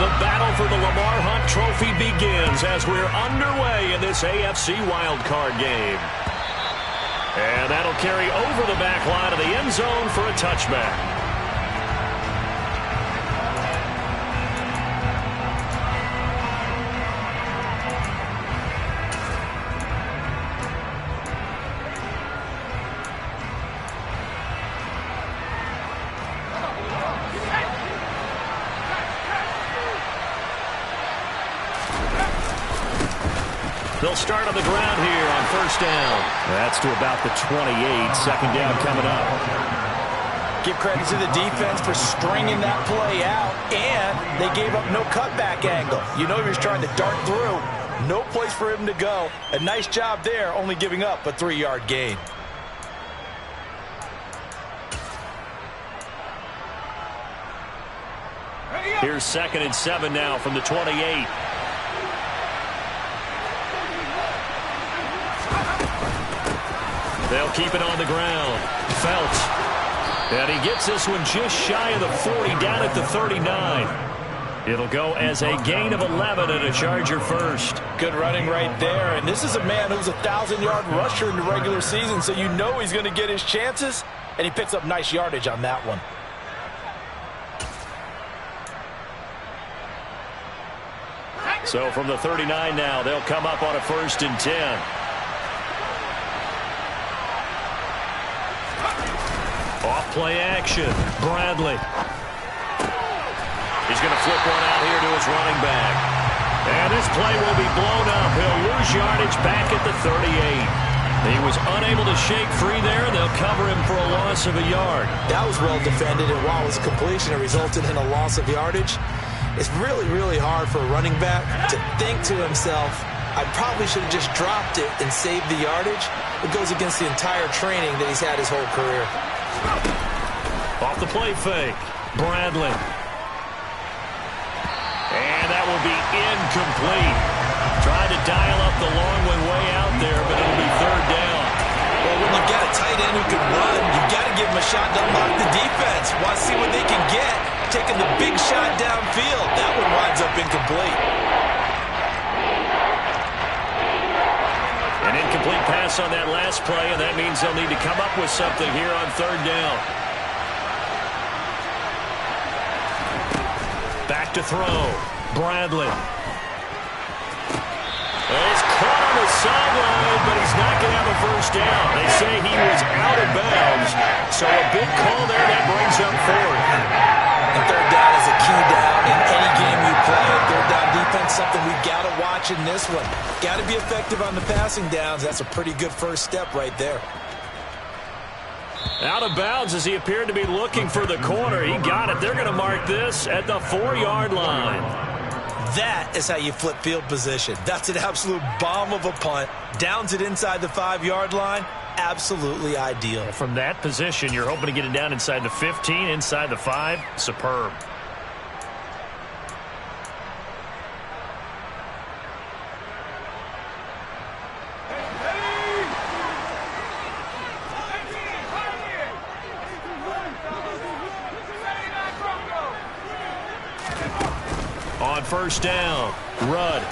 The battle for the Lamar Hunt Trophy begins as we're underway in this AFC wildcard game. And that'll carry over the back line of the end zone for a touchback. They'll start on the ground here on first down. That's to about the 28. Second down coming up. Give credit to the defense for stringing that play out, and they gave up no cutback angle. You know he was trying to dart through. No place for him to go. A nice job there, only giving up a 3-yard gain. Here's 2nd and 7 now from the 28. They'll keep it on the ground. Felts. And he gets this one just shy of the 40, down at the 39. It'll go as a gain of 11 and a Charger first. Good running right there. And this is a man who's a 1,000-yard rusher in the regular season, so you know he's going to get his chances. And he picks up nice yardage on that one. So from the 39 now, they'll come up on a 1st and 10. Off-play action. Bradley. He's going to flip one out here to his running back. And this play will be blown up. He'll lose yardage back at the 38. He was unable to shake free there, and they'll cover him for a loss of a yard. That was well defended, and while it was a completion, it resulted in a loss of yardage. It's really, really hard for a running back to think to himself, I probably should have just dropped it and saved the yardage. It goes against the entire training that he's had his whole career. Off the play fake. Bradley. And that will be incomplete. Tried to dial up the long one way out there, but it'll be 3rd down. Well, when you've got a tight end who can run, you've got to give him a shot to unlock the defense. Want to see what they can get. Taking the big shot downfield. That one winds up incomplete. An incomplete pass on that last play, and that means they'll need to come up with something here on 3rd down. Back to throw. Bradley. He's caught on the sideline, but he's not going to have a 1st down. They say he was out of bounds, so a big call there that brings up 4th. And 3rd down is a key down in any game you play. 3rd down defense, something we've got to watch in this one. Got to be effective on the passing downs. That's a pretty good first step right there. Out of bounds as he appeared to be looking for the corner. He got it. They're going to mark this at the 4-yard line. That is how you flip field position. That's an absolute bomb of a punt. Downs it inside the 5-yard line. Absolutely ideal. From that position, you're hoping to get it down inside the 15, inside the 5. Superb. On 1st down, Rudd.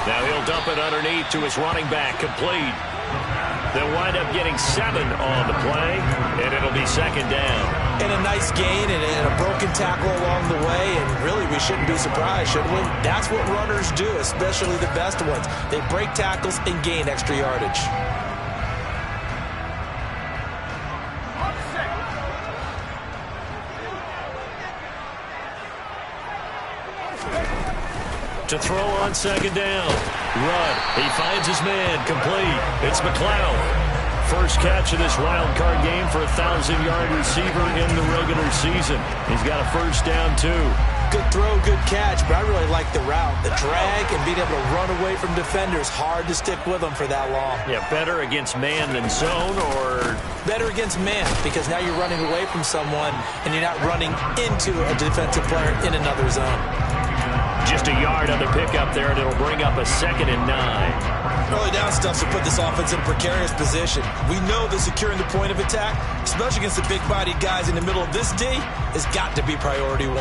Now he'll dump it underneath to his running back, complete. They'll wind up getting 7 on the play, and it'll be 2nd down. And a nice gain and a broken tackle along the way, and really we shouldn't be surprised, should we? That's what runners do, especially the best ones. They break tackles and gain extra yardage. To throw on 2nd down. Rudd. He finds his man. Complete. It's McLeod. First catch of this wild card game for a 1,000-yard receiver in the regular season. He's got a 1st down, too. Good throw, good catch, but I really like the route. The drag and being able to run away from defenders. Hard to stick with them for that long. Yeah, better against man than zone, or? Better against man, because now you're running away from someone and you're not running into a defensive player in another zone. Just a yard on the pickup there, and it'll bring up a 2nd and 9. Early down stuff to put this offense in a precarious position. We know that securing the point of attack, especially against the big-bodied guys in the middle of this D, has got to be priority 1.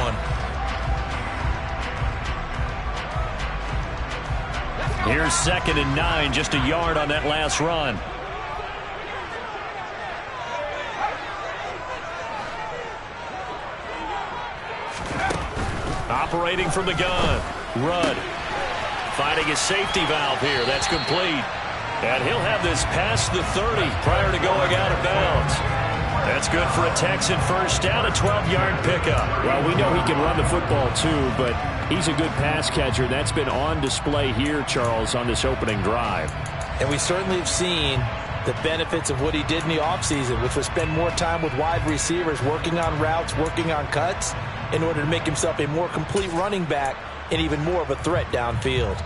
Here's 2nd and 9, just a yard on that last run. Operating from the gun. Rudd finding his safety valve here. That's complete. And he'll have this past the 30 prior to going out of bounds. That's good for a Texan first down, a 12-yard pickup. Well, we know he can run the football too, but he's a good pass catcher. That's been on display here, Charles, on this opening drive. And we certainly have seen the benefits of what he did in the offseason, which was spend more time with wide receivers, working on routes, working on cuts, in order to make himself a more complete running back and even more of a threat downfield.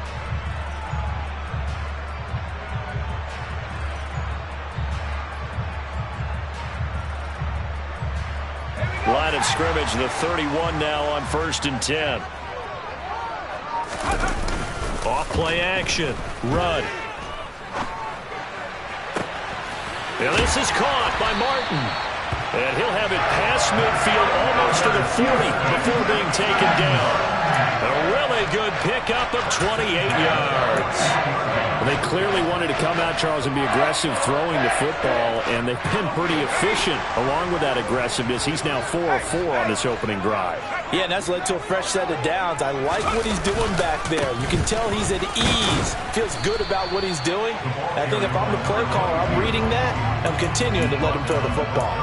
Line of scrimmage, the 31 now on 1st and 10. Off play action. Rudd. Now this is caught by Martin. And he'll have it past midfield almost to the 40 before being taken down. A really good pickup of 28 yards. Well, they clearly wanted to come out, Charles, and be aggressive throwing the football, and they've been pretty efficient along with that aggressiveness. He's now 4 of 4 on this opening drive. Yeah, and that's led to a fresh set of downs. I like what he's doing back there. You can tell he's at ease. Feels good about what he's doing. I think if I'm the play caller, I'm reading that. I'm continuing to let him throw the football.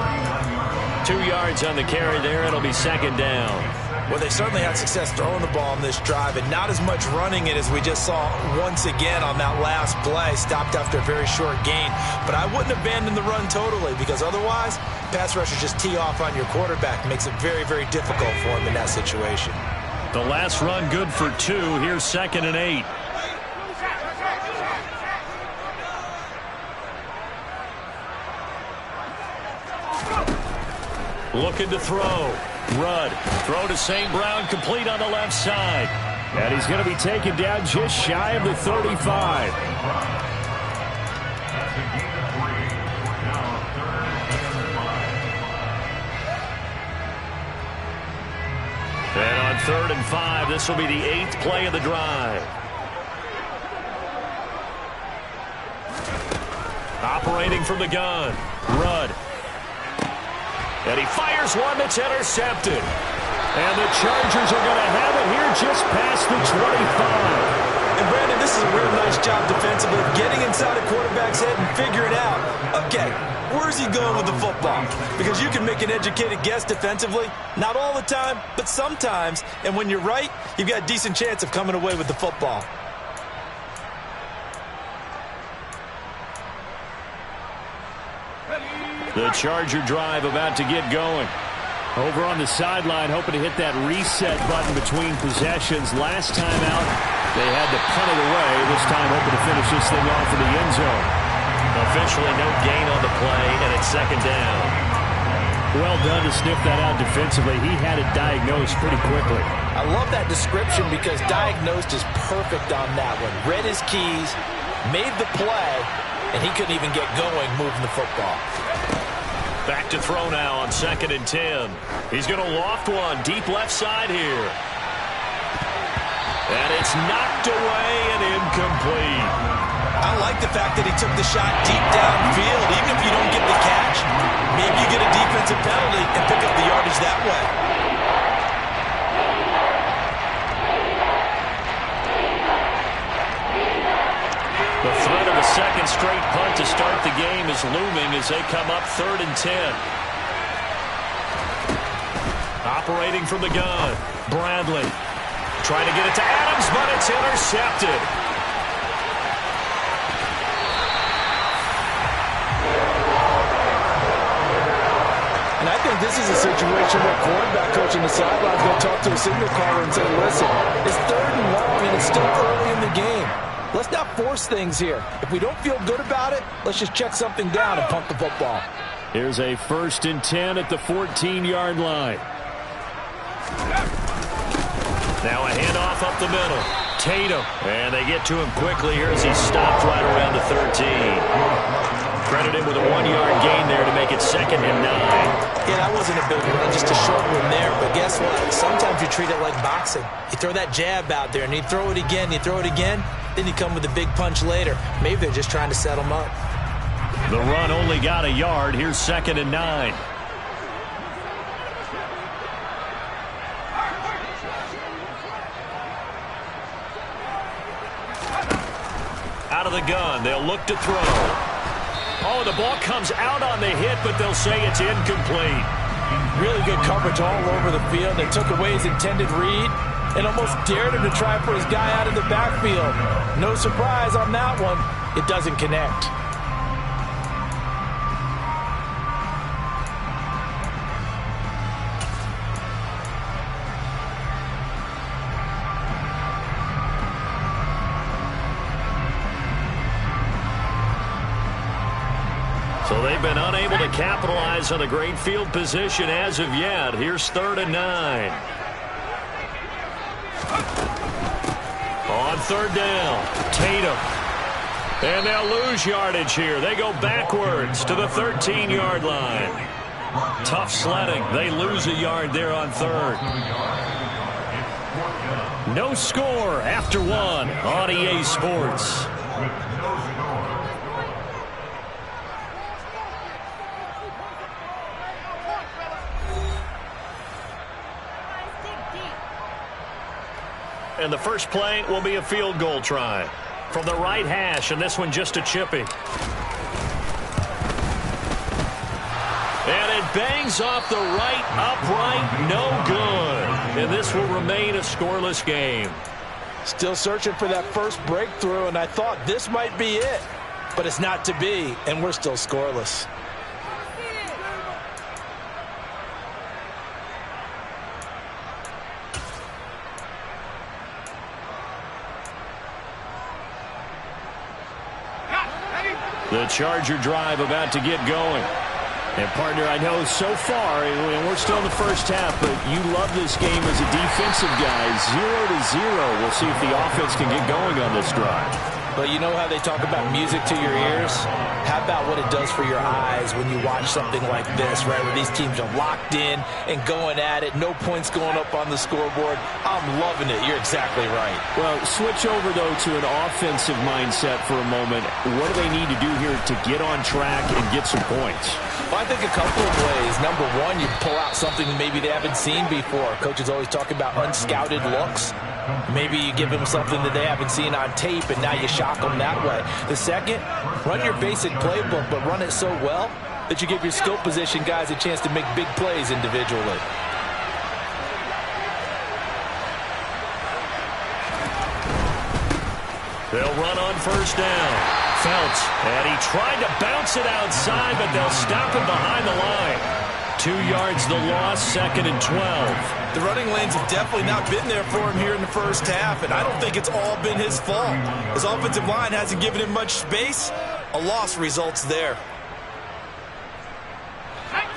2 yards on the carry there. It'll be 2nd down. Well, they certainly had success throwing the ball on this drive, and not as much running it as we just saw once again on that last play. Stopped after a very short gain. But I wouldn't abandon the run totally, because otherwise, pass rushers just tee off on your quarterback. Makes it very, very difficult for him in that situation. The last run good for 2. Here's 2nd and 8. Looking to throw. Rudd. Throw to St. Brown, complete on the left side. And he's going to be taken down just shy of the 35. And on 3rd and 5, this will be the 8th play of the drive. Operating from the gun. Rudd. And he fires one that's intercepted. And the Chargers are going to have it here just past the 25. And Brandon, this is a real nice job defensively, getting inside a quarterback's head and figuring out, okay, where's he going with the football? Because you can make an educated guess defensively. Not all the time, but sometimes. And when you're right, you've got a decent chance of coming away with the football. The Charger drive about to get going. Over on the sideline, hoping to hit that reset button between possessions. Last time out, they had to punt it away. This time, hoping to finish this thing off in the end zone. Officially no gain on the play, and it's 2nd down. Well done to sniff that out defensively. He had it diagnosed pretty quickly. I love that description because diagnosed is perfect on that one. Read his keys, made the play, and he couldn't even get going moving the football. Back to throw now on 2nd and 10. He's going to loft one deep left side here. And it's knocked away and incomplete. I like the fact that he took the shot deep downfield. Even if you don't get the catch, maybe you get a defensive penalty and pick up the yardage that way. The threat of a second straight punt to start the game is looming as they come up 3rd and 10. Operating from the gun. Bradley trying to get it to Adams, but it's intercepted. And I think this is a situation where quarterback coach on the sideline is going to talk to a signal caller and say, listen, it's 3rd and long and it's still early in the game. Let's not force things here. If we don't feel good about it, let's just check something down and punt the football. Here's a 1st and 10 at the 14-yard line. Now a handoff up the middle. Tatum. And they get to him quickly here as he's stopped right around the 13. Credited with a 1-yard gain there to make it 2nd and 9. Yeah, that wasn't a big run, just a short one there. But guess what? Sometimes you treat it like boxing. You throw that jab out there, and you throw it again, then you come with a big punch later. Maybe they're just trying to set them up. The run only got a yard. Here's 2nd and 9. Out of the gun. They'll look to throw. Oh, the ball comes out on the hit, but they'll say it's incomplete. Really good coverage all over the field. They took away his intended read and almost dared him to try and put his guy out of the backfield. No surprise on that one. It doesn't connect. So they've been unable to capitalize on a great field position as of yet. Here's 3rd and 9. On 3rd down, Tatum. And they'll lose yardage here. They go backwards to the 13-yard line. Tough sledding. They lose a yard there on 3rd. No score after 1 on EA Sports. And the first play will be a field goal try from the right hash, and this one just a chippy. And it bangs off the right upright, no good. And this will remain a scoreless game. Still searching for that first breakthrough, and I thought this might be it. But it's not to be, and we're still scoreless. The Charger drive about to get going. And, partner, I know so far, and we're still in the first half, but you love this game as a defensive guy. 0-0. We'll see if the offense can get going on this drive. But you know how they talk about music to your ears? How about what it does for your eyes when you watch something like this, right, where these teams are locked in and going at it, no points going up on the scoreboard? I'm loving it. You're exactly right. Well, switch over, though, to an offensive mindset for a moment. What do they need to do here to get on track and get some points? Well, I think a couple of ways. Number one, you pull out something maybe they haven't seen before. Coaches always talk about unscouted looks. Maybe you give them something that they haven't seen on tape, and now you shock them that way. The second, run your basic playbook, but run it so well that you give your skill position guys a chance to make big plays individually. They'll run on 1st down. Felts, and he tried to bounce it outside, but they'll stop him behind the line. 2 yards the loss, 2nd and 12. The running lanes have definitely not been there for him here in the first half, and I don't think it's all been his fault. His offensive line hasn't given him much space. A loss results there.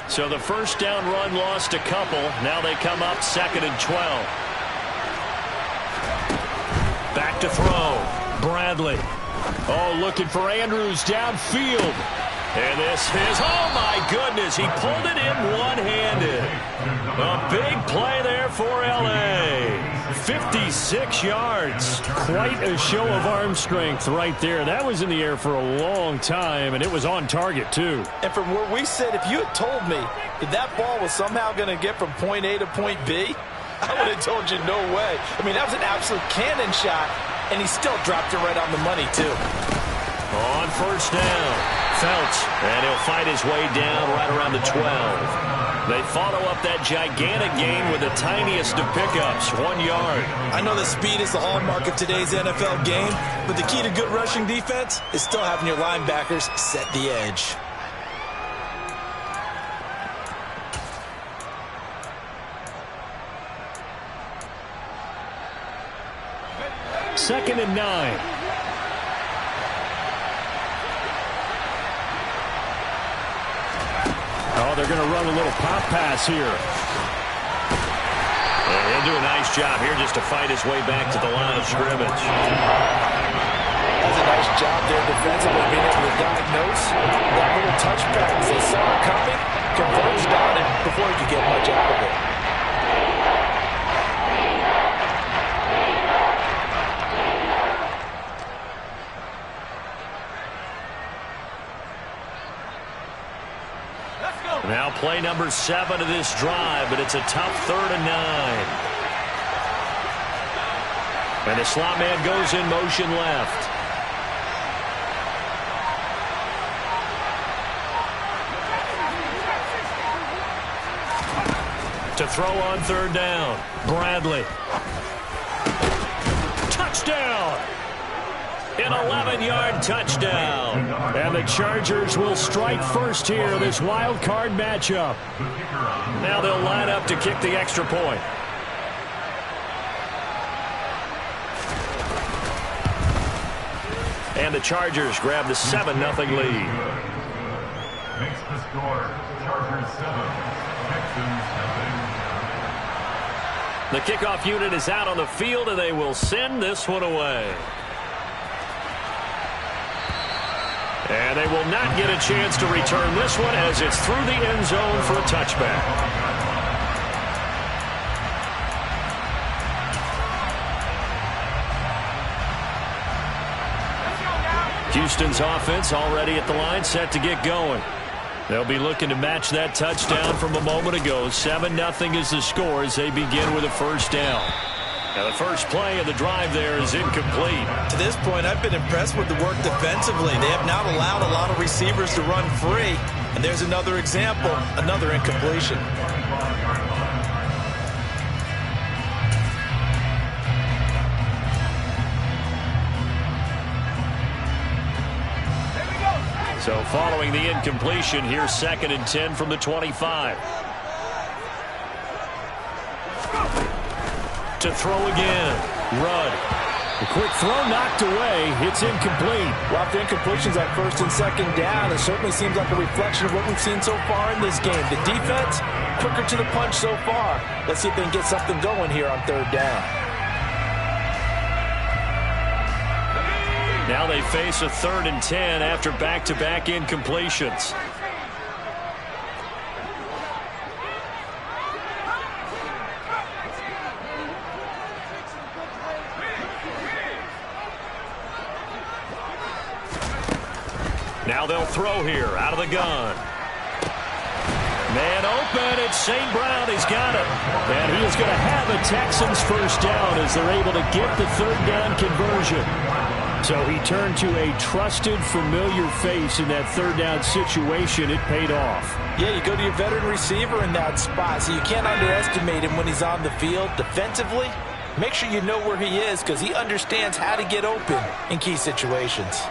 So the 1st down run lost a couple. Now they come up 2nd and 12. Back to throw. Bradley. Oh, looking for Andrews downfield. And this is, oh my goodness, he pulled it in one-handed. A big play there for L.A. 56 yards. Quite a show of arm strength right there. That was in the air for a long time, and it was on target, too. And from where we sit, if you had told me that that ball was somehow going to get from point A to point B, I would have told you no way. I mean, that was an absolute cannon shot, and he still dropped it right on the money, too. On 1st down. Felts, and he'll fight his way down right around the 12. They follow up that gigantic gain with the tiniest of pickups, 1 yard. I know that speed is the hallmark of today's NFL game, but the key to good rushing defense is still having your linebackers set the edge. Second and 9. Oh, they're going to run a little pop pass here. And he'll do a nice job here just to fight his way back to the line of scrimmage. Does a nice job there defensively, being able to diagnose that little touchback. As they saw it coming, converged on it before he could get much out of it. Now play number 7 of this drive, but it's a tough 3rd and 9. And the slot man goes in motion left. To throw on 3rd down. Bradley. Touchdown! An 11-yard touchdown. And the Chargers will strike first here, this wild card matchup. Now they'll line up to kick the extra point. And the Chargers grab the 7-0 lead. Makes the score Chargers 7, Texans 7. The kickoff unit is out on the field, and they will send this one away. And they will not get a chance to return this one as it's through the end zone for a touchback. Houston's offense already at the line, set to get going. They'll be looking to match that touchdown from a moment ago. 7-0 is the score as they begin with a first down. Now the first play of the drive there is incomplete. To this point, I've been impressed with the work defensively. They have not allowed a lot of receivers to run free. And there's another example, another incompletion. So following the incompletion, here's 2nd and 10 from the 25. To throw again. Rudd. The quick throw knocked away. It's incomplete. Well, after incompletions on 1st and 2nd down, it certainly seems like a reflection of what we've seen so far in this game. The defense, quicker to the punch so far. Let's see if they can get something going here on 3rd down. Now they face a 3rd and 10 after back-to-back incompletions. Now they'll throw here out of the gun. Man open, it's St. Brown. He's got it. And he is going to have a Texans first down as they're able to get the 3rd down conversion. So he turned to a trusted, familiar face in that 3rd down situation. It paid off. Yeah, you go to your veteran receiver in that spot, so you can't underestimate him when he's on the field. Defensively, make sure you know where he is because he understands how to get open in key situations.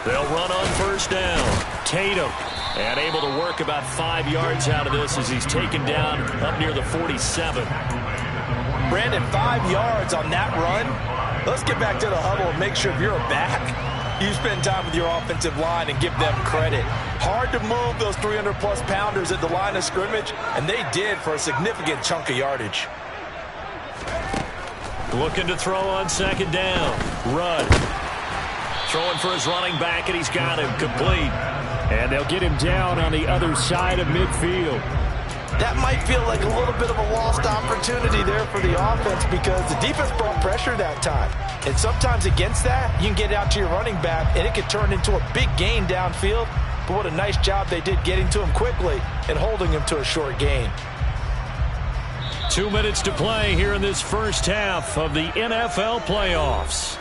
They'll run on first down. Tatum. And able to work about 5 yards out of this as he's taken down up near the 47. Brandon, 5 yards on that run. Let's get back to the huddle and make sure if you're a back, you spend time with your offensive line and give them credit. Hard to move those 300-plus pounders at the line of scrimmage, and they did for a significant chunk of yardage. Looking to throw on 2nd down. Rudd. Throwing for his running back, and he's got him complete. And they'll get him down on the other side of midfield. That might feel like a little bit of a lost opportunity there for the offense because the defense brought pressure that time. And sometimes against that, you can get out to your running back, and it could turn into a big gain downfield. But what a nice job they did getting to him quickly and holding him to a short gain. 2 minutes to play here in this first half of the NFL playoffs.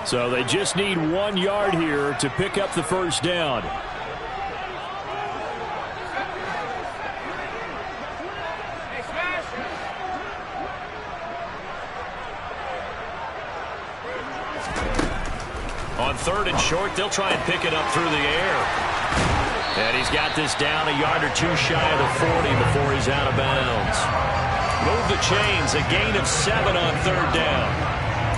So they just need 1 yard here to pick up the first down. On 3rd and short, they'll try and pick it up through the air. And he's got this down a yard or 2 shy of the 40 before he's out of bounds. Move the chains, a gain of 7 on 3rd down.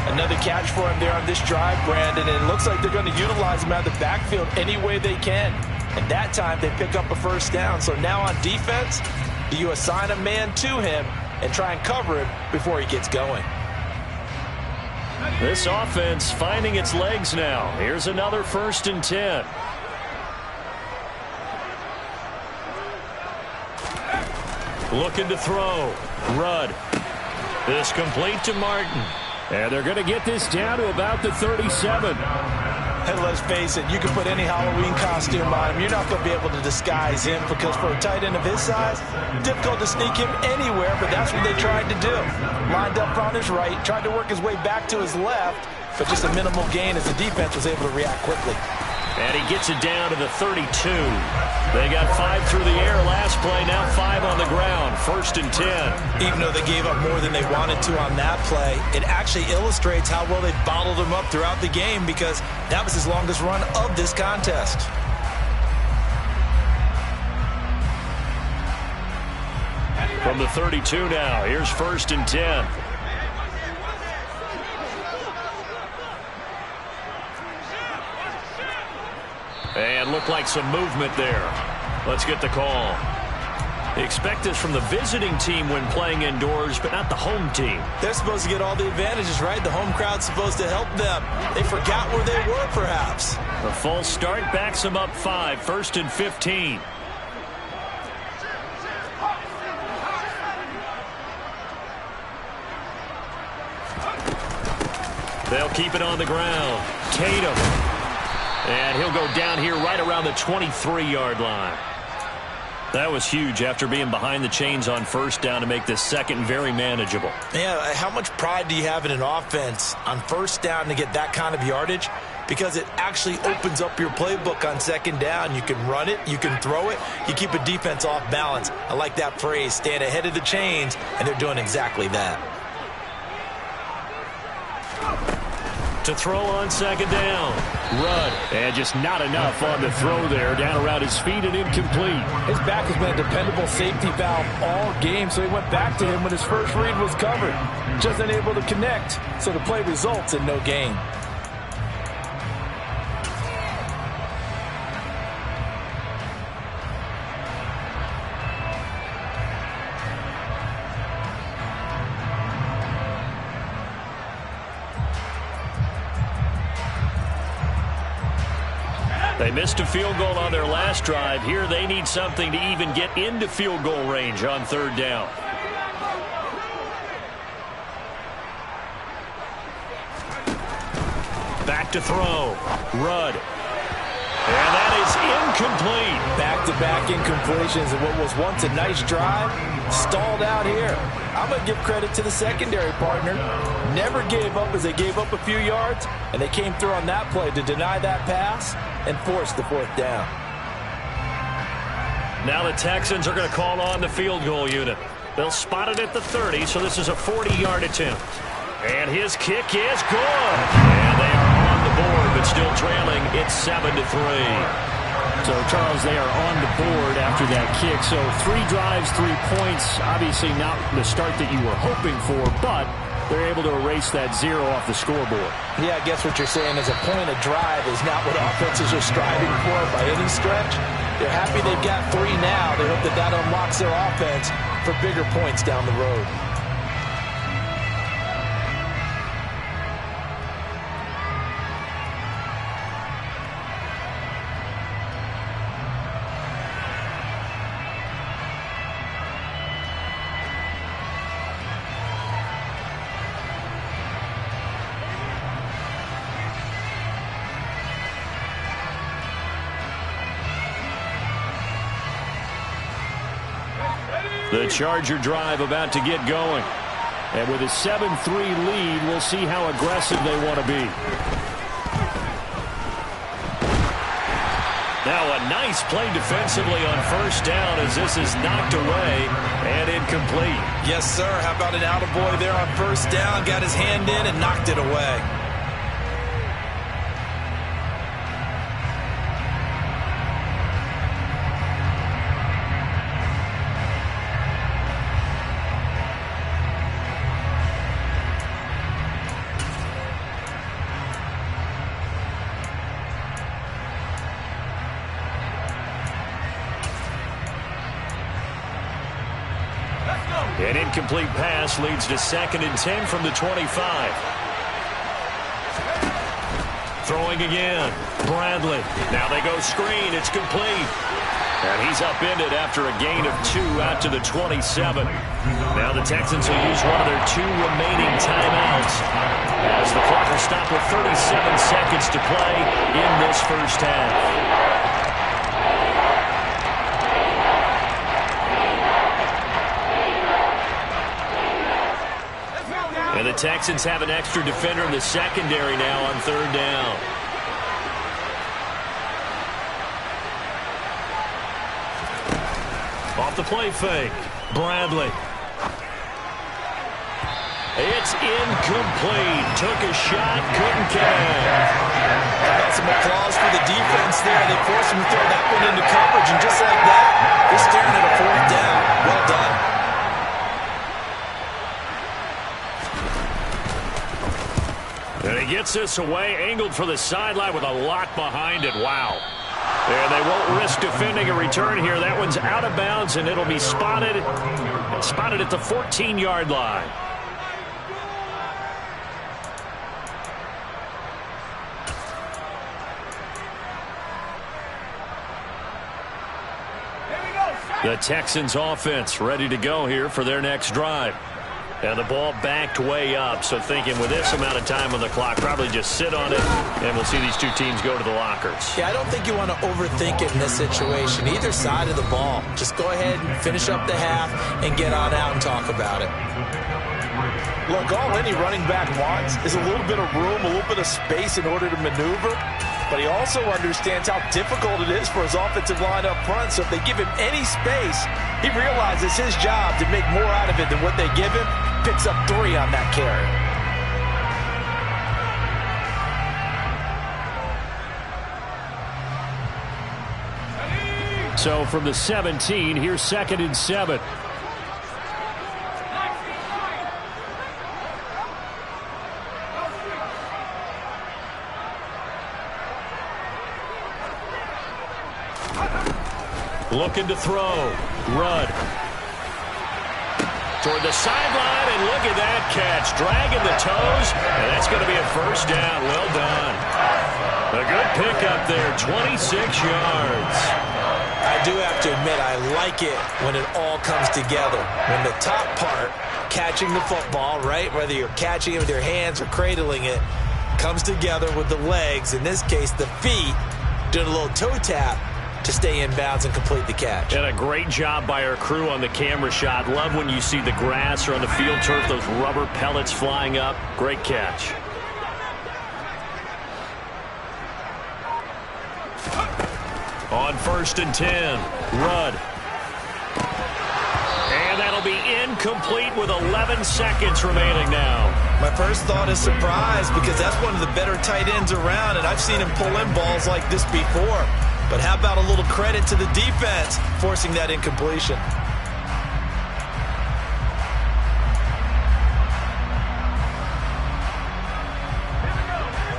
Another catch for him there on this drive, Brandon, and it looks like they're going to utilize him out of the backfield any way they can. And that time they pick up a first down. So now on defense, do you assign a man to him and try and cover him before he gets going? This offense finding its legs now. Here's another 1st and 10. Looking to throw. Rudd. This complete to Martin. And they're going to get this down to about the 37. And let's face it, you can put any Halloween costume on him. You're not going to be able to disguise him because for a tight end of his size, difficult to sneak him anywhere, but that's what they tried to do. Lined up on his right, tried to work his way back to his left, but just a minimal gain as the defense was able to react quickly. And he gets it down to the 32. They got 5 through the air last play, now 5 on the ground. 1st and 10. Even though they gave up more than they wanted to on that play, it actually illustrates how well they bottled him up throughout the game because that was his longest run of this contest. From the 32 now, here's 1st and 10. And looked like some movement there. Let's get the call. Expect this from the visiting team when playing indoors, but not the home team. They're supposed to get all the advantages, right? The home crowd's supposed to help them. They forgot where they were, perhaps. The false start backs them up 5. 1st and 15. They'll keep it on the ground. Tatum. And he'll go down here right around the 23-yard line. That was huge after being behind the chains on 1st down to make this second very manageable. Yeah, how much pride do you have in an offense on 1st down to get that kind of yardage? Because it actually opens up your playbook on 2nd down. You can run it, you can throw it, you keep a defense off balance. I like that phrase, stand ahead of the chains, and they're doing exactly that. To throw on 2nd down. Rudd. And just not enough on the throw there. Down around his feet and incomplete. His back has been a dependable safety valve all game, so he went back to him when his first read was covered. Just unable to connect, so the play results in no gain. They missed a field goal on their last drive. Here they need something to even get into field goal range on 3rd down. Back to throw. Rudd. And that is incomplete. Back-to-back incompletions and what was once a nice drive stalled out here. I'm going to give credit to the secondary partner. Never gave up as they gave up a few yards, and they came through on that play to deny that pass and force the 4th down. Now the Texans are going to call on the field goal unit. They'll spot it at the 30, so this is a 40-yard attempt. And his kick is good. And they are on the board, but still trailing. It's 7-3. So, Charles, they are on the board after that kick. So 3 drives, 3 points. Obviously not the start that you were hoping for, but they're able to erase that 0 off the scoreboard. Yeah, I guess what you're saying is a point of drive is not what offenses are striving for by any stretch. They're happy they've got 3 now. They hope that that unlocks their offense for bigger points down the road. The Charger drive about to get going. And with a 7-3 lead, we'll see how aggressive they want to be. Now a nice play defensively on 1st down as this is knocked away and incomplete. Yes, sir. How about an attaboy there on 1st down? Got his hand in and knocked it away. An incomplete pass leads to 2nd and 10 from the 25. Throwing again. Bradley. Now they go screen. It's complete. And he's upended after a gain of 2 out to the 27. Now the Texans will use one of their 2 remaining timeouts as the clock will stop with 37 seconds to play in this first half. And the Texans have an extra defender in the secondary now on 3rd down. Off the play fake. Bradley. It's incomplete. Took a shot, couldn't catch. Got some applause for the defense there. They forced him to throw that one into coverage, and just like that, they're staring at a 4th down. Well done. And he gets this away, angled for the sideline with a lock behind it. Wow. And they won't risk defending a return here. That one's out of bounds, and it'll be spotted at the 14-yard line. The Texans offense ready to go here for their next drive. And the ball backed way up, so thinking with this amount of time on the clock, probably just sit on it, and we'll see these 2 teams go to the lockers. Yeah, I don't think you want to overthink it in this situation. Either side of the ball. Just go ahead and finish up the half and get on out and talk about it. Look, all any running back wants is a little bit of room, a little bit of space in order to maneuver. But he also understands how difficult it is for his offensive line up front. So if they give him any space, he realizes his job to make more out of it than what they give him. Picks up 3 on that carry. So from the 17, here's 2nd and 7. Looking to throw. Rudd. Toward the sideline, and look at that catch. Dragging the toes, and that's going to be a 1st down. Well done. A good pickup there, 26 yards. I do have to admit, I like it when it all comes together. When the top part, catching the football, right, whether you're catching it with your hands or cradling it, comes together with the legs, in this case the feet, doing a little toe tap to stay in bounds and complete the catch. And a great job by our crew on the camera shot. Love when you see the grass or on the field turf, those rubber pellets flying up. Great catch. On 1st and 10, Rudd. And that'll be incomplete with 11 seconds remaining now. My first thought is surprise, because that's one of the better tight ends around, and I've seen him pull in balls like this before. But how about a little credit to the defense forcing that incompletion?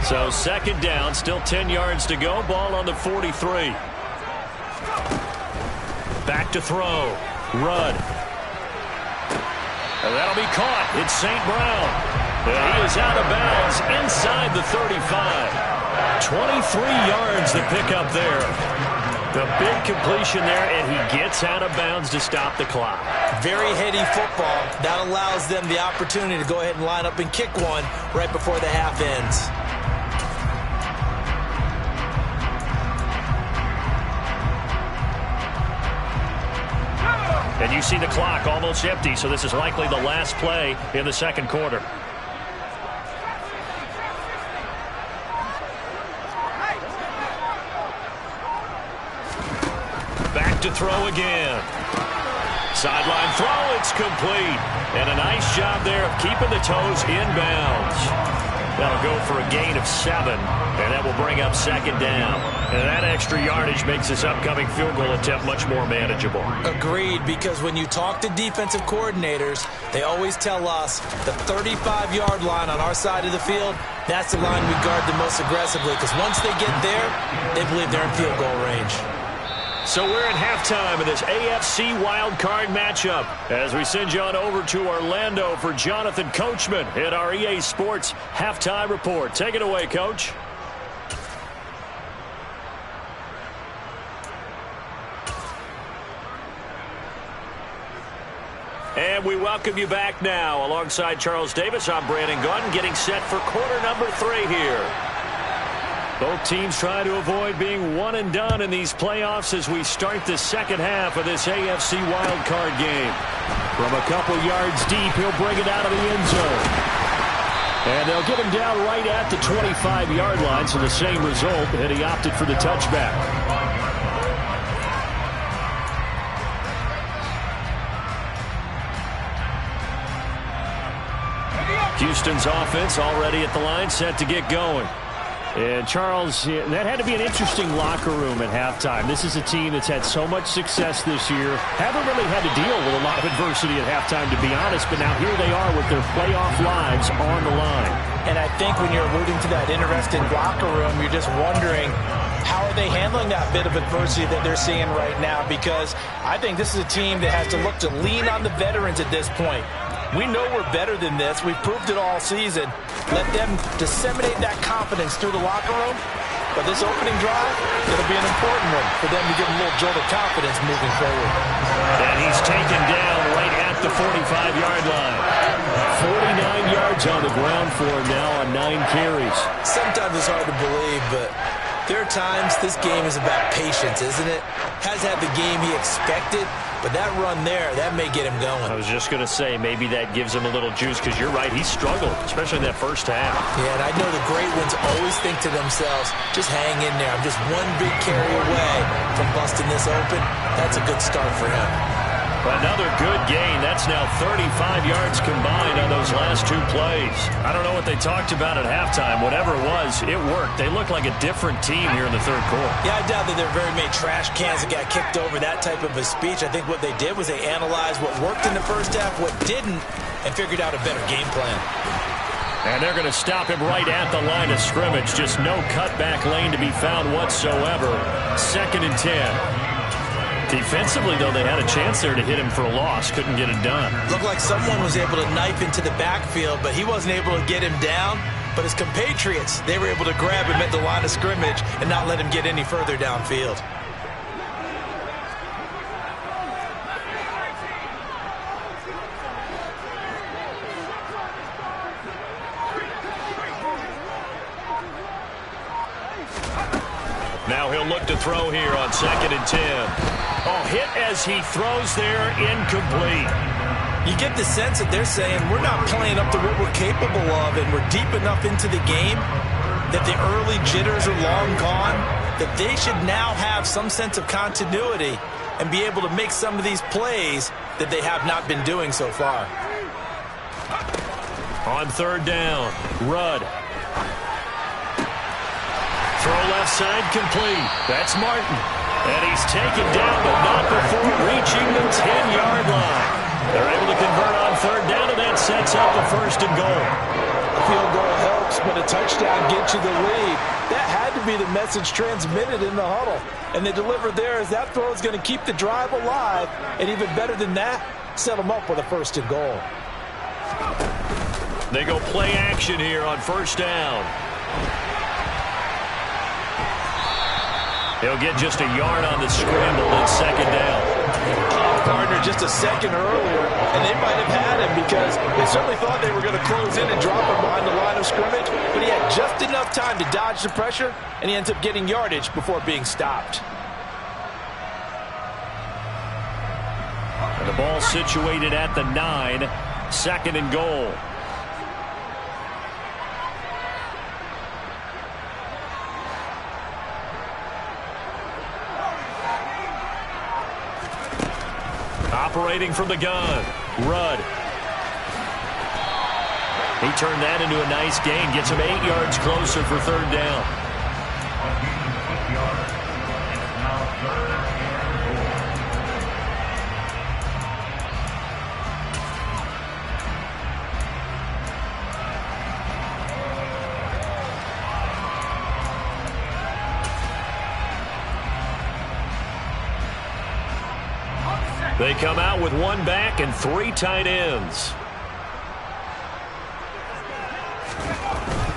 So 2nd down, still 10 yards to go. Ball on the 43. Back to throw. Rudd. And that'll be caught. It's St. Brown. And he is out of bounds inside the 35. 23 yards to pick up there. The big completion there, and he gets out of bounds to stop the clock. Very heady football. That allows them the opportunity to go ahead and line up and kick one right before the half ends. And you see the clock almost empty, so this is likely the last play in the 2nd quarter. Back to throw again. Sideline throw, it's complete. And a nice job there of keeping the toes in bounds. That'll go for a gain of 7, and that will bring up 2nd down. And that extra yardage makes this upcoming field goal attempt much more manageable. Agreed, because when you talk to defensive coordinators, they always tell us the 35-yard line on our side of the field, that's the line we guard the most aggressively, because once they get there, they believe they're in field goal range. So we're at halftime in this AFC wildcard matchup as we send you on over to Orlando for Jonathan Coachman at our EA Sports Halftime Report. Take it away, Coach. And we welcome you back now. Alongside Charles Davis, I'm Brandon Gaudin, getting set for quarter number 3 here. Both teams trying to avoid being one and done in these playoffs as we start the second half of this AFC wildcard game. From a couple yards deep, he'll bring it out of the end zone. And they'll get him down right at the 25-yard line, so the same result, and he opted for the touchback. Houston's offense already at the line, set to get going. And Charles, that had to be an interesting locker room at halftime. This is a team that's had so much success this year. Haven't really had to deal with a lot of adversity at halftime, to be honest. But now here they are with their playoff lives on the line. And I think when you're alluding to that interesting locker room, you're just wondering, how are they handling that bit of adversity that they're seeing right now? Because I think this is a team that has to look to lean on the veterans at this point. We know we're better than this. We've proved it all season. Let them disseminate that confidence through the locker room. But this opening drive, it'll be an important one for them to give them a little jolt of confidence moving forward. And he's taken down right at the 45-yard line. 49 yards on the ground for him now on 9 carries. Sometimes it's hard to believe, but there are times this game is about patience, isn't it? Has had the game he expected, but that run there, that may get him going. I was just going to say, maybe that gives him a little juice, because you're right, he struggled, especially in that first half. Yeah, and I know the great ones always think to themselves, just hang in there. I'm just one big carry away from busting this open. That's a good start for him. Another good gain. That's now 35 yards combined on those last 2 plays. I don't know what they talked about at halftime. Whatever it was, it worked. They look like a different team here in the third quarter. Yeah, I doubt that there are very many trash cans that got kicked over that type of a speech. I think what they did was they analyzed what worked in the first half, what didn't, and figured out a better game plan. And they're going to stop him right at the line of scrimmage. Just no cutback lane to be found whatsoever. 2nd and 10. Defensively, though, they had a chance there to hit him for a loss. Couldn't get it done. Looked like someone was able to knife into the backfield, but he wasn't able to get him down. But his compatriots, they were able to grab him at the line of scrimmage and not let him get any further downfield. Now he'll look to throw here on 2nd and 10. Oh, hit as he throws there, incomplete. You get the sense that they're saying we're not playing up to what we're capable of, and we're deep enough into the game that the early jitters are long gone, that they should now have some sense of continuity and be able to make some of these plays that they have not been doing so far. On 3rd down, Rudd. Throw left side, complete. That's Martin. And he's taken down, but not before reaching the 10-yard line. They're able to convert on 3rd down, and that sets up a 1st and goal. A field goal helps, but a touchdown gets you the lead. That had to be the message transmitted in the huddle. And they delivered there as that throw is going to keep the drive alive. And even better than that, set them up with a 1st and goal. They go play action here on 1st down. He'll get just a yard on the scramble at 2nd down. Partner just a second earlier, and they might have had him because they certainly thought they were going to close in and drop him behind the line of scrimmage, but he had just enough time to dodge the pressure, and he ends up getting yardage before being stopped. And the ball situated at the 9, 2nd and goal. Operating from the gun, Rudd. He turned that into a nice gain. Gets him 8 yards closer for 3rd down. They come out with 1 back and 3 tight ends.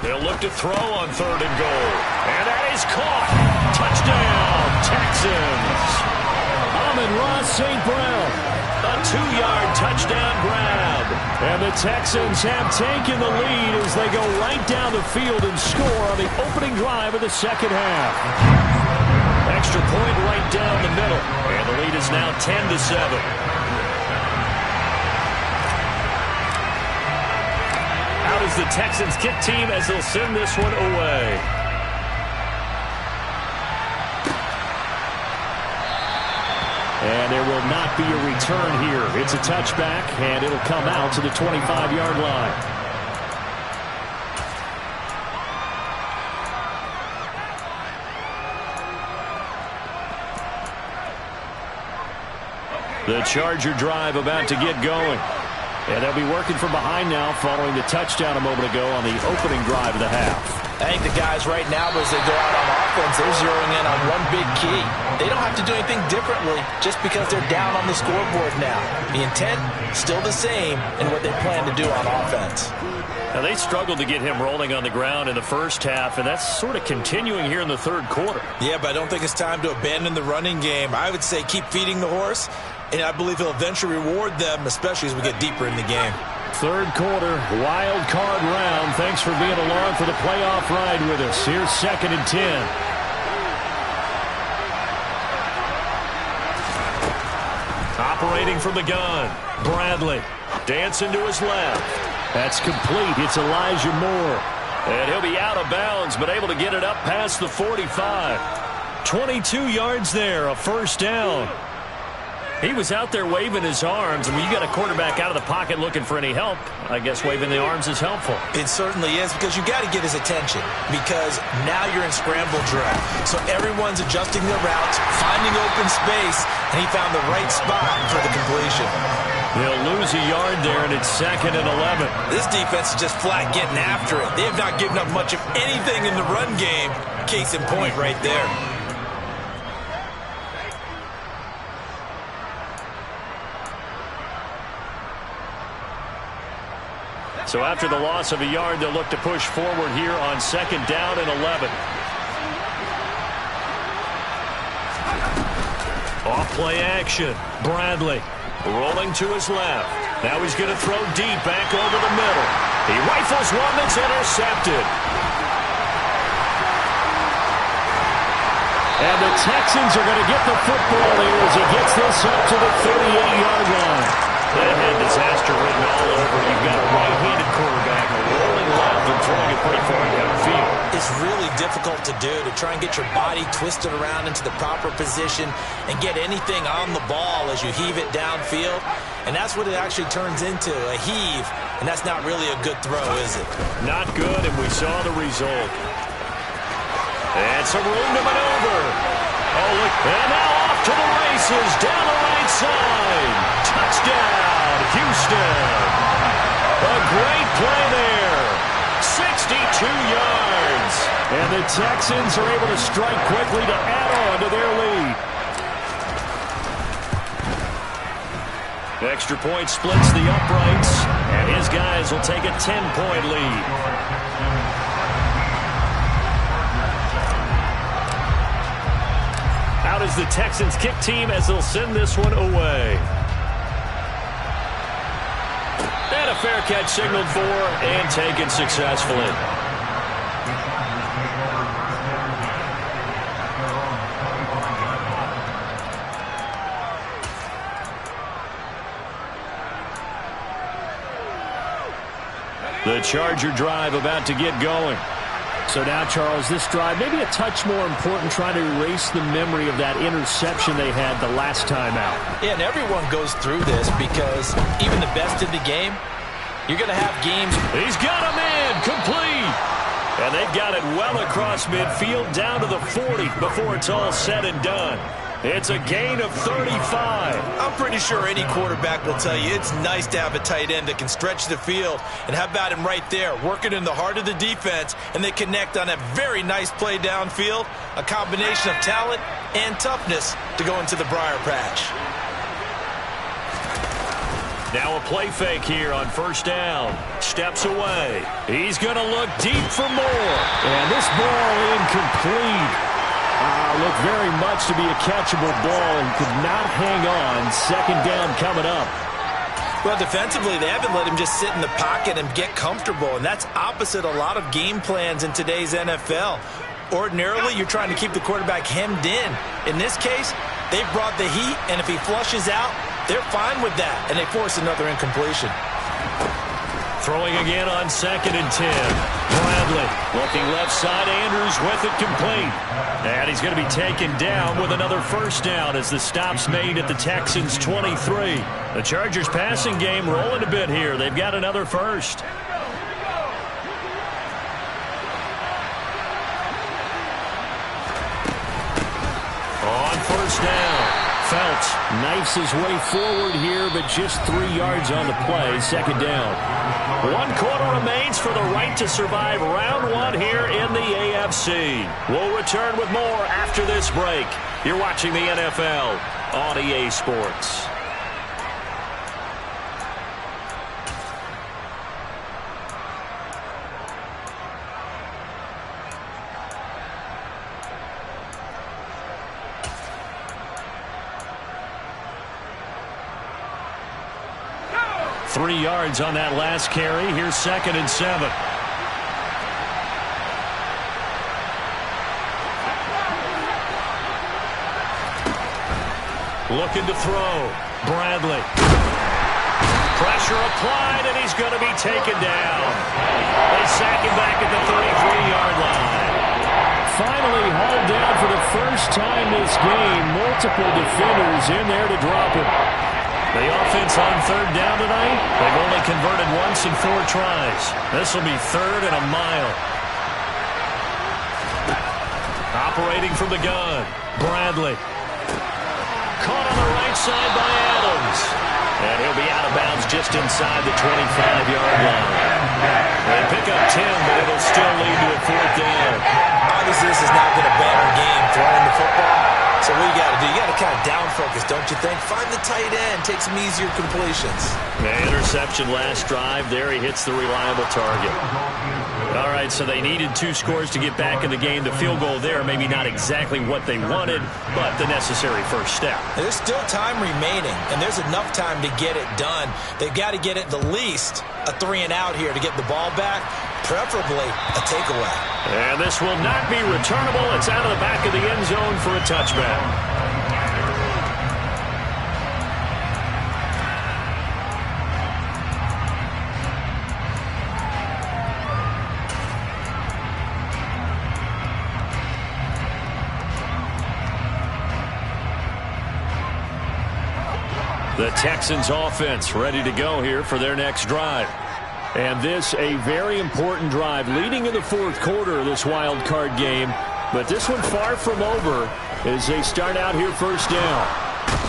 They'll look to throw on 3rd and goal. And that is caught. Touchdown, Texans. Amon-Ra St. Brown. A 2-yard touchdown grab. And the Texans have taken the lead as they go right down the field and score on the opening drive of the second half. Extra point right down the middle. And the lead is now 10-7. Out is the Texans kick team as they'll send this one away. And there will not be a return here. It's a touchback, and it'll come out to the 25-yard line. The Charger drive about to get going. And they'll be working from behind now following the touchdown a moment ago on the opening drive of the half. I think the guys right now, as they go out on offense, they're zeroing in on one big key. They don't have to do anything differently just because they're down on the scoreboard now. The intent, still the same in what they plan to do on offense. Now, they struggled to get him rolling on the ground in the first half, and that's sort of continuing here in the third quarter. Yeah, but I don't think it's time to abandon the running game. I would say keep feeding the horse, and I believe he'll eventually reward them, especially as we get deeper in the game. Third quarter, wild card round. Thanks for being along for the playoff ride with us. Here's 2nd and 10. Operating from the gun, Bradley. Dancing to his left. That's complete. It's Elijah Moore. And he'll be out of bounds, but able to get it up past the 45. 22 yards there, a first down. He was out there waving his arms, and when you got a quarterback out of the pocket looking for any help, I guess waving the arms is helpful. It certainly is, because you got to get his attention, because now you're in scramble drill. So everyone's adjusting their routes, finding open space, and he found the right spot for the completion. They'll lose a yard there, and it's 2nd and 11. This defense is just flat getting after it. They have not given up much of anything in the run game. Case in point right there. So after the loss of a yard, they'll look to push forward here on 2nd down and 11. Off play action. Bradley rolling to his left. Now he's going to throw deep back over the middle. He rifles one that's intercepted. And the Texans are going to get the football here as he gets this up to the 38-yard line. That had disaster written all over. You've got a right-handed quarterback rolling left and throwing it pretty far downfield. It's really difficult to do, to try and get your body twisted around into the proper position and get anything on the ball as you heave it downfield. And that's what it actually turns into, a heave. And that's not really a good throw, is it? Not good, and we saw the result. And some room to maneuver. Oh, look. And now off to the races down the right side. Touchdown, Houston. A great play there. 62 yards. And the Texans are able to strike quickly to add on to their lead. Extra point splits the uprights, and his guys will take a 10-point lead. Out is the Texans kick team as they'll send this one away. And a fair catch signaled for and taken successfully. The Charger drive about to get going. So now, Charles, this drive maybe a touch more important, trying to erase the memory of that interception they had the last time out. Yeah, and everyone goes through this because even the best in the game, you're going to have games. He's got him in, complete. And they've got it well across midfield down to the 40 before it's all said and done. It's a gain of 35. I'm pretty sure any quarterback will tell you it's nice to have a tight end that can stretch the field. And how about him right there, working in the heart of the defense, and they connect on a very nice play downfield, a combination of talent and toughness to go into the briar patch. Now a play fake here on first down. Steps away. He's going to look deep for more. And this ball incomplete. Looked very much to be a catchable ball and could not hang on. Second down coming up. Well, defensively, they haven't let him just sit in the pocket and get comfortable, and that's opposite a lot of game plans in today's NFL. Ordinarily, you're trying to keep the quarterback hemmed in. In this case, they brought the heat, and if he flushes out, they're fine with that, and they force another incompletion. Throwing again on 2nd and 10. Bradley looking left side. Andrews with it complete. And he's going to be taken down with another first down as the stop's made at the Texans' 23. The Chargers passing game rolling a bit here. They've got another first. On first down. Felts knifes his way forward here, but just 3 yards on the play. Second down. 1 quarter remains for the right to survive round 1 here in the AFC. We'll return with more after this break. You're watching the NFL on EA Sports. Three yards on that last carry. Here's 2nd and 7. Looking to throw. Bradley. Pressure applied, and he's going to be taken down. They sack him back at the 33-yard line. Finally hauled down for the first time this game. Multiple defenders in there to drop him. The offense on 3rd down tonight, they've only converted once in 4 tries. This will be 3rd and a mile. Operating from the gun, Bradley. Caught on the right side by Adams. And he'll be out of bounds just inside the 25-yard line. They pick up 10, but it'll still lead to a 4th down. Obviously, this has not been a banner game throwing the football. So what you got to do, you got to kind of down focus, don't you think? Find the tight end, take some easier completions. The interception last drive. There he hits the reliable target. All right, so they needed 2 scores to get back in the game. The field goal there, maybe not exactly what they wanted, but the necessary first step. There's still time remaining, and there's enough time to get it done. They've got to get at the least a 3 and out here to get the ball back, preferably a takeaway. And this will not be returnable. It's out of the back of the end zone for a touchback. The Texans offense ready to go here for their next drive. And this a very important drive leading in the 4th quarter of this wild card game. But this one far from over as they start out here first down.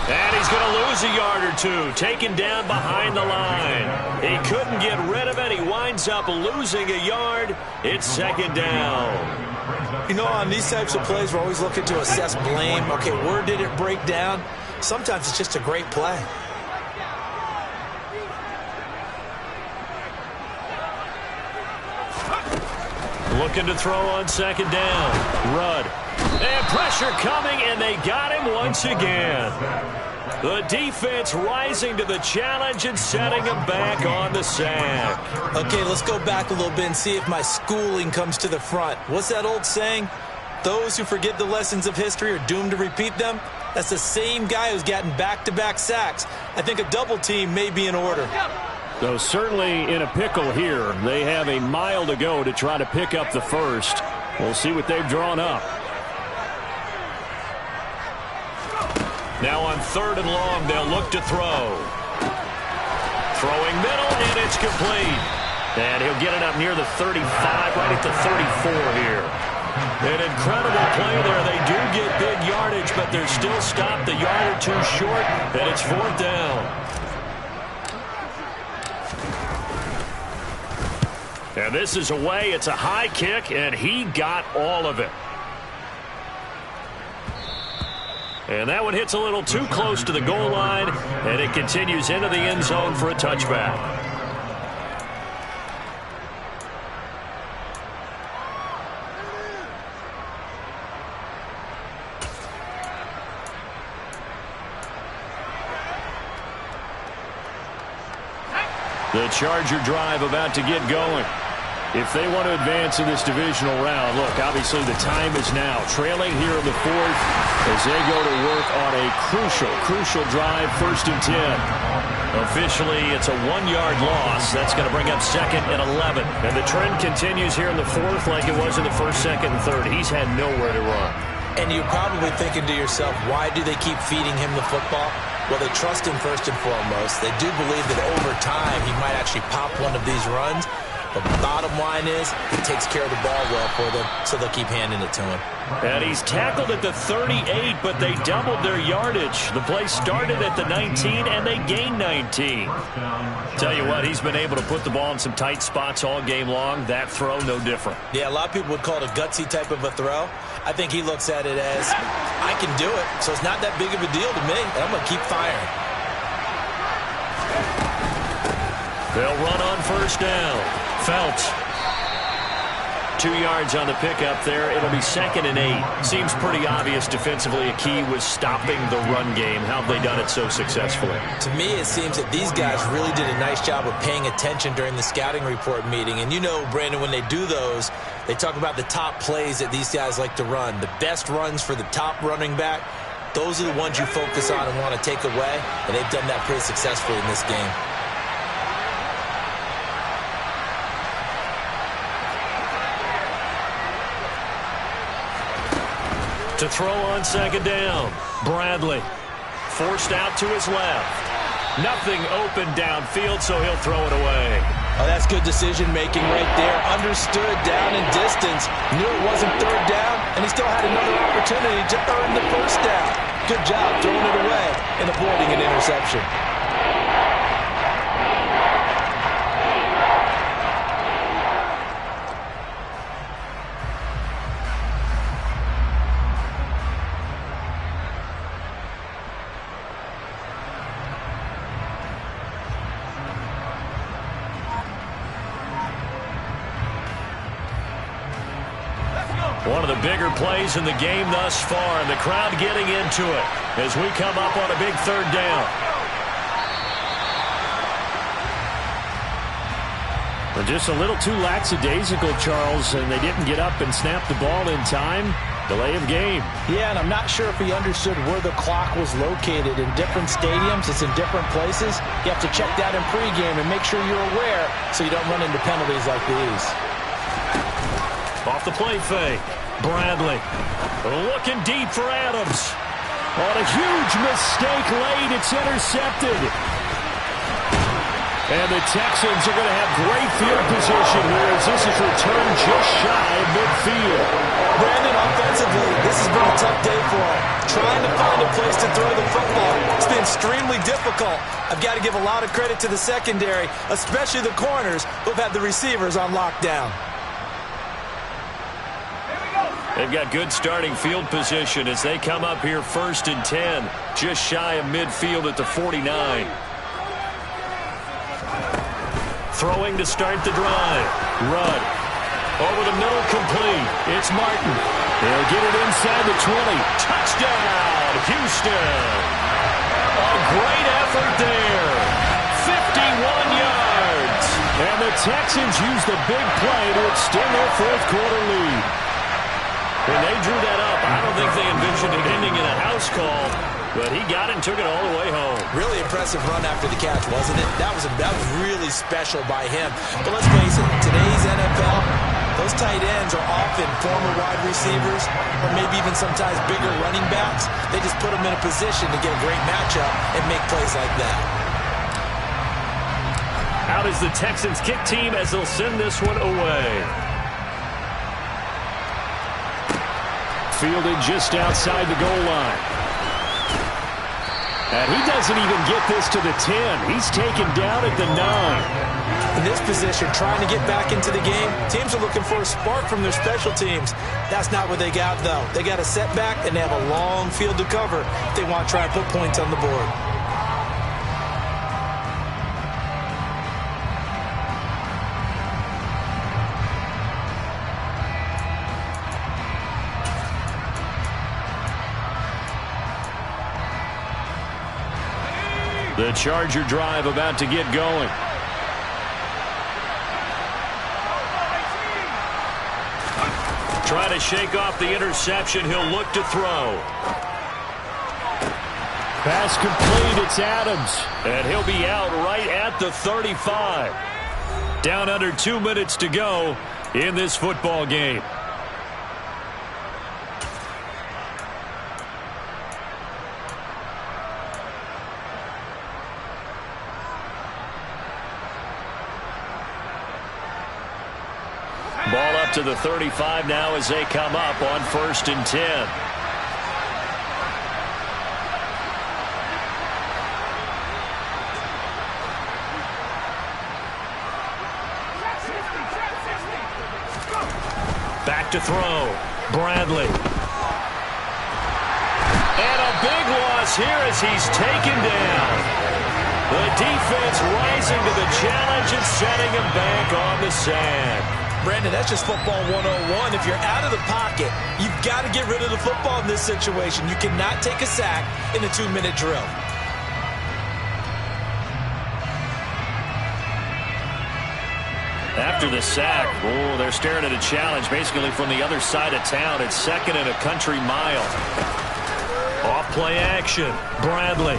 And he's going to lose a yard or 2, taken down behind the line. He couldn't get rid of it. He winds up losing a yard. It's 2nd down. You know, on these types of plays, we're always looking to assess blame. Okay, where did it break down? Sometimes it's just a great play. Looking to throw on 2nd down. Rudd. And pressure coming, and they got him once again. The defense rising to the challenge and setting him back on the sack. Okay, let's go back a little bit and see if my schooling comes to the front. What's that old saying? Those who forget the lessons of history are doomed to repeat them. That's the same guy who's gotten back-to-back sacks. I think a double team may be in order. So certainly in a pickle here. They have a mile to go to try to pick up the first. We'll see what they've drawn up. Now on 3rd and long, they'll look to throw. Throwing middle, and it's complete. And he'll get it up near the 35, right at the 34 here. An incredible play there. They do get big yardage, but they're still stopped a yard or 2 short, and it's 4th down. And this is away. It's a high kick, and he got all of it. And that one hits a little too close to the goal line, and it continues into the end zone for a touchback. The Charger drive about to get going. If they want to advance in this divisional round, look, obviously the time is now. Trailing here in the fourth as they go to work on a crucial drive, 1st and 10. Officially, it's a 1-yard loss. That's going to bring up 2nd and 11. And the trend continues here in the fourth like it was in the 1st, 2nd, and 3rd. He's had nowhere to run. And you're probably thinking to yourself, why do they keep feeding him the football? Well, they trust him first and foremost. They do believe that over time he might actually pop one of these runs. But the bottom line is he takes care of the ball well for them, so they'll keep handing it to him. And he's tackled at the 38, but they doubled their yardage. The play started at the 19, and they gained 19. Tell you what, he's been able to put the ball in some tight spots all game long. That throw, no different. Yeah, a lot of people would call it a gutsy type of a throw. I think he looks at it as, I can do it, so it's not that big of a deal to me, and I'm going to keep firing. They'll run on 1st down. Felts. 2 yards on the pickup there. It'll be 2nd and 8. Seems pretty obvious defensively a key was stopping the run game. How have they done it so successfully? To me, it seems that these guys really did a nice job of paying attention during the scouting report meeting. And you know, Brandon, when they do those, they talk about the top plays that these guys like to run. The best runs for the top running back, those are the ones you focus on and want to take away. And they've done that pretty successfully in this game. To throw on 2nd down. Bradley forced out to his left. Nothing open downfield, so he'll throw it away. Oh, that's good decision-making right there. Understood down and distance. Knew it wasn't 3rd down, and he still had another opportunity to earn the 1st down. Good job throwing it away and avoiding an interception. One of the bigger plays in the game thus far, and the crowd getting into it as we come up on a big 3rd down. Well, just a little too lackadaisical, Charles, and they didn't get up and snap the ball in time. Delay of game. Yeah, and I'm not sure if he understood where the clock was located. In different stadiums, it's in different places. You have to check that in pregame and make sure you're aware so you don't run into penalties like these. Off the play fake. Bradley looking deep for Adams. On a huge mistake late, it's intercepted. And the Texans are going to have great field position here as this is returned just shy of midfield. Brandon, offensively, this has been a tough day for him. Trying to find a place to throw the football. It's been extremely difficult. I've got to give a lot of credit to the secondary, especially the corners who've had the receivers on lockdown. They've got good starting field position as they come up here 1st and 10, just shy of midfield at the 49. Throwing to start the drive. Rudd. Over the middle, complete. It's Martin. They'll get it inside the 20. Touchdown, Houston. A great effort there. 51 yards. And the Texans use the big play to extend their 4th quarter lead. When they drew that up, I don't think they envisioned it ending in a house call, but he got it and took it all the way home. Really impressive run after the catch, wasn't it? That was really special by him. But let's face it, today's NFL, those tight ends are often former wide receivers or maybe even sometimes bigger running backs. They just put them in a position to get a great matchup and make plays like that. Out is the Texans kick team as they'll send this one away. Fielded just outside the goal line. And he doesn't even get this to the 10. He's taken down at the 9. In this position, trying to get back into the game, teams are looking for a spark from their special teams. That's not what they got, though. They got a setback, and they have a long field to cover if they want to try and put points on the board. The Charger drive about to get going. Trying to shake off the interception. He'll look to throw. Pass complete. It's Adams. And he'll be out right at the 35. Down under 2 minutes to go in this football game. Ball up to the 35 now as they come up on 1st and 10. Back to throw. Bradley. And a big loss here as he's taken down. The defense rising to the challenge and setting him back on the sand. Brandon, that's just football 101. If you're out of the pocket, you've got to get rid of the football in this situation. You cannot take a sack in a 2-minute drill. After the sack, they're staring at a challenge basically from the other side of town. It's 2nd and a country mile. Off play action. Bradley.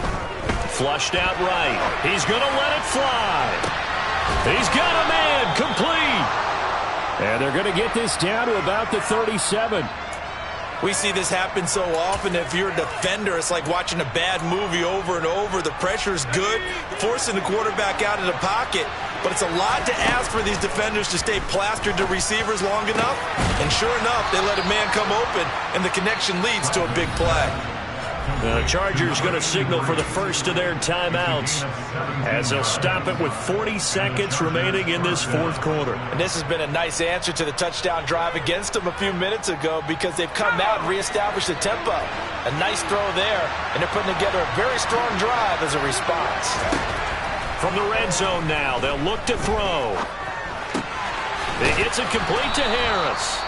Flushed out right. He's going to let it fly. He's got a man. Complete. And they're going to get this down to about the 37. We see this happen so often. If you're a defender, it's like watching a bad movie over and over. The pressure's good, forcing the quarterback out of the pocket. But it's a lot to ask for these defenders to stay plastered to receivers long enough. And sure enough, they let a man come open, and the connection leads to a big play. The Chargers going to signal for the first of their timeouts as they'll stop it with 40 seconds remaining in this 4th quarter. And this has been a nice answer to the touchdown drive against them a few minutes ago because they've come out and reestablished the tempo. A nice throw there, and they're putting together a very strong drive as a response. From the red zone now, they'll look to throw. It gets it complete to Harris.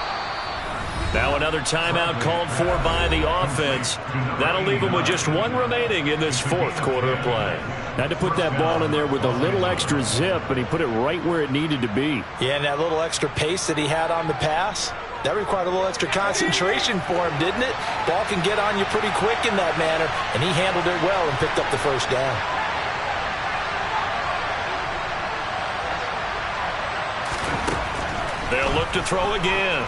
Now another timeout called for by the offense. That'll leave them with just 1 remaining in this 4th quarter of play. Had to put that ball in there with a little extra zip, but he put it right where it needed to be. Yeah, and that little extra pace that he had on the pass, that required a little extra concentration for him, didn't it? Ball can get on you pretty quick in that manner, and he handled it well and picked up the first down. They'll look to throw again.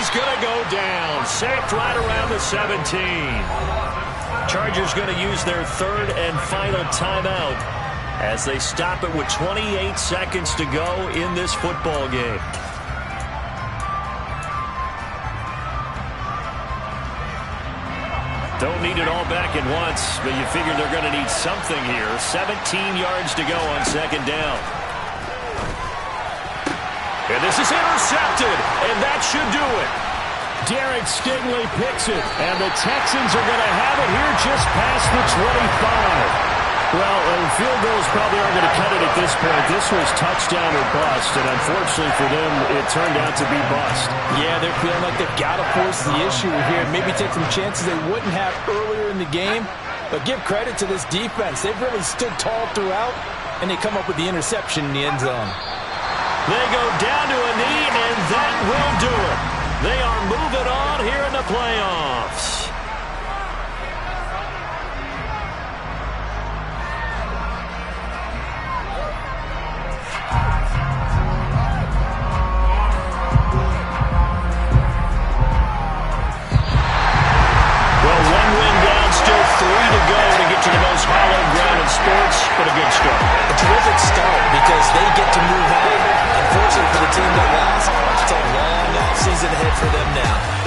He's going to go down. Sacked right around the 17. Chargers going to use their 3rd and final timeout as they stop it with 28 seconds to go in this football game. Don't need it all back at once, but you figure they're going to need something here. 17 yards to go on 2nd down. And this is intercepted, and that should do it. Derek Stingley picks it, and the Texans are going to have it here just past the 25. Well, field goals probably aren't going to cut it at this point. This was touchdown or bust, and unfortunately for them, it turned out to be bust. Yeah, they're feeling like they've got to force the issue here, maybe take some chances they wouldn't have earlier in the game. But give credit to this defense. They've really stood tall throughout, and they come up with the interception in the end zone. They go down to a knee, and that will do it. They are moving on here in the playoffs. Well, 1 win down, still 3 to go to get to the most hallowed ground in sports, but a good start. A terrific start because they get to move on. Unfortunately for the team that lost, it's a long offseason ahead for them now.